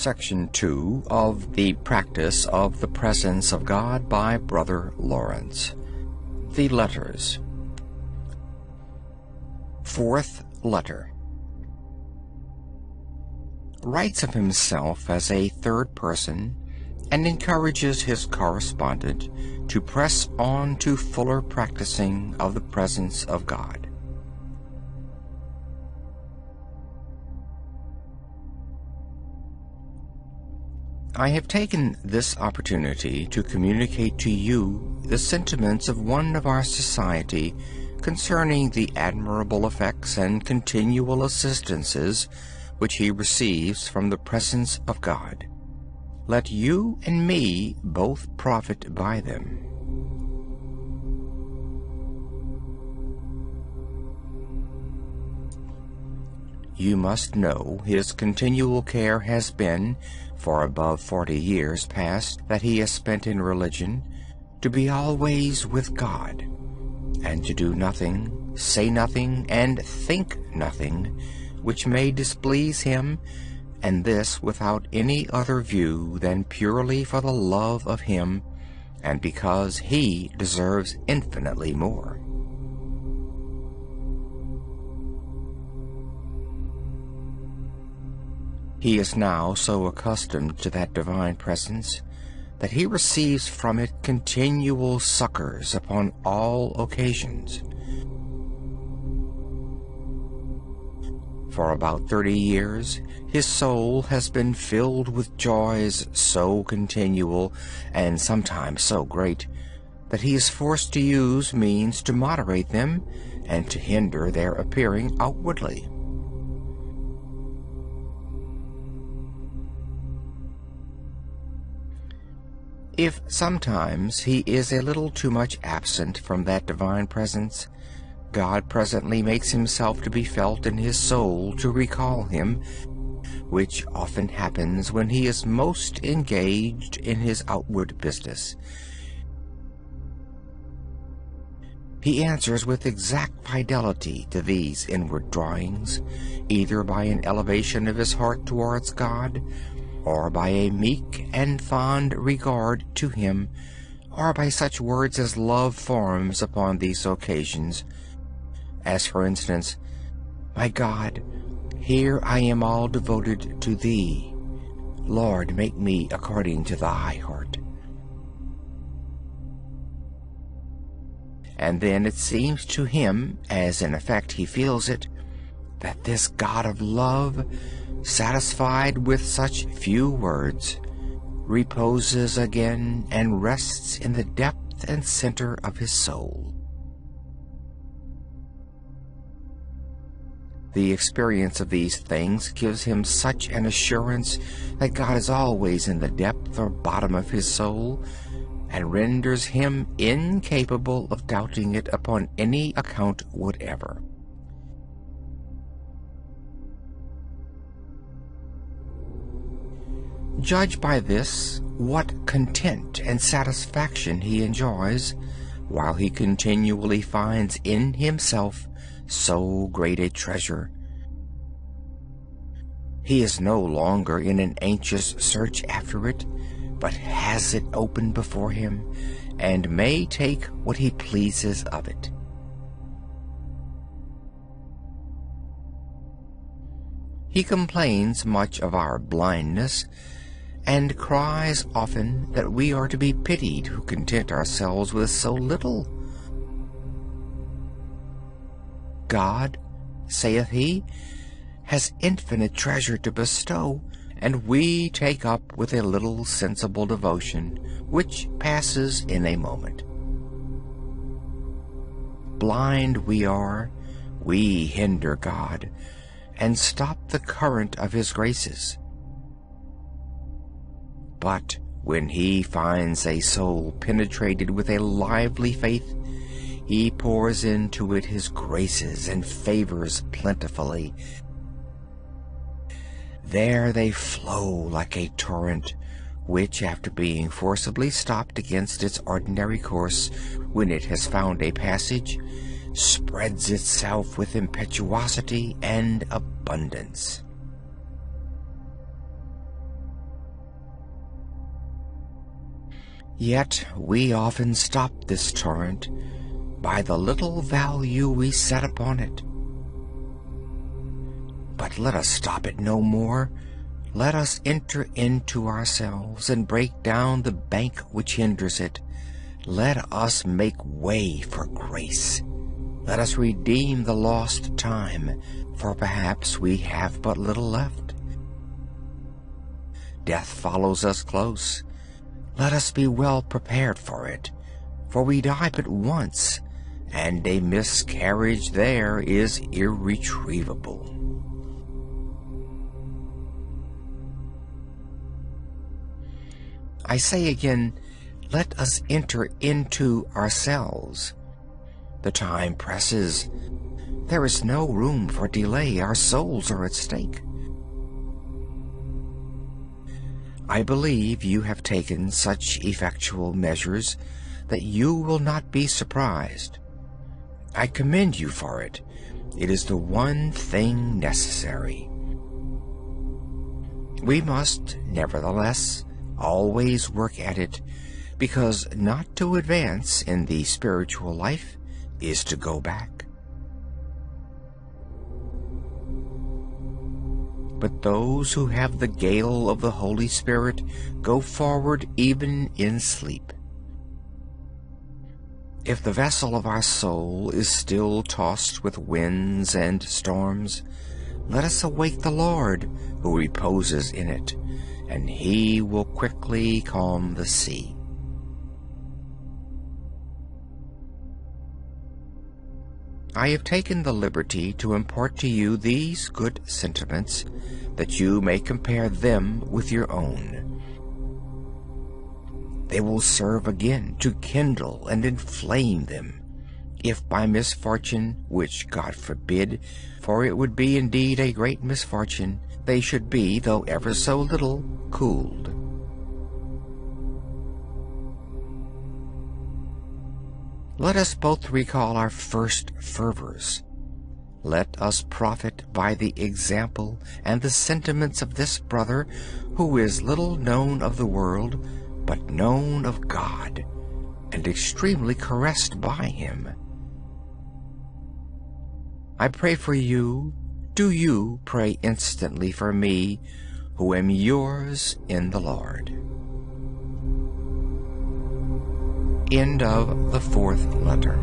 Section 2 of The Practice of the Presence of God by Brother Lawrence. The Letters. Fourth Letter. Writes of himself as a third person and encourages his correspondent to press on to fuller practicing of the presence of God. I have taken this opportunity to communicate to you the sentiments of one of our society concerning the admirable effects and continual assistances which he receives from the presence of God. Let you and me both profit by them. You must know his continual care has been, for above 40 years past that he has spent in religion, to be always with God, and to do nothing, say nothing, and think nothing, which may displease him, and this without any other view than purely for the love of him, and because he deserves infinitely more. He is now so accustomed to that divine presence that he receives from it continual succors upon all occasions. For about 30 years his soul has been filled with joys so continual and sometimes so great that he is forced to use means to moderate them and to hinder their appearing outwardly. If sometimes he is a little too much absent from that divine presence, God presently makes himself to be felt in his soul to recall him, which often happens when he is most engaged in his outward business. He answers with exact fidelity to these inward drawings, either by an elevation of his heart towards God, or by a meek and fond regard to him, or by such words as love forms upon these occasions, as for instance, "My God, here I am all devoted to Thee. Lord, make me according to Thy heart." And then it seems to him, as in effect he feels it, that this God of love, satisfied with such few words, reposes again and rests in the depth and center of his soul. The experience of these things gives him such an assurance that God is always in the depth or bottom of his soul, and renders him incapable of doubting it upon any account whatever. Judge by this what content and satisfaction he enjoys, while he continually finds in himself so great a treasure. He is no longer in an anxious search after it, but has it open before him, and may take what he pleases of it. He complains much of our blindness, and cries often that we are to be pitied who content ourselves with so little. God, saith he, has infinite treasure to bestow, and we take up with a little sensible devotion, which passes in a moment. Blind we are, we hinder God, and stop the current of his graces. But when he finds a soul penetrated with a lively faith, he pours into it his graces and favors plentifully. There they flow like a torrent, which, after being forcibly stopped against its ordinary course, when it has found a passage, spreads itself with impetuosity and abundance. Yet we often stop this torrent by the little value we set upon it. But let us stop it no more. Let us enter into ourselves and break down the bank which hinders it. Let us make way for grace. Let us redeem the lost time, for perhaps we have but little left. Death follows us close. Let us be well prepared for it, for we die but once, and a miscarriage there is irretrievable. I say again, let us enter into ourselves. The time presses. There is no room for delay. Our souls are at stake. I believe you have taken such effectual measures that you will not be surprised. I commend you for it. It is the one thing necessary. We must, nevertheless, always work at it, because not to advance in the spiritual life is to go back. But those who have the gale of the Holy Spirit go forward even in sleep. If the vessel of our soul is still tossed with winds and storms, let us awake the Lord who reposes in it, and he will quickly calm the sea. I have taken the liberty to impart to you these good sentiments, that you may compare them with your own. They will serve again to kindle and inflame them, if by misfortune, which God forbid, for it would be indeed a great misfortune, they should be, though ever so little, cooled. Let us both recall our first fervors. Let us profit by the example and the sentiments of this brother, who is little known of the world, but known of God, and extremely caressed by him. I pray for you. Do you pray instantly for me, who am yours in the Lord. End of the fourth letter.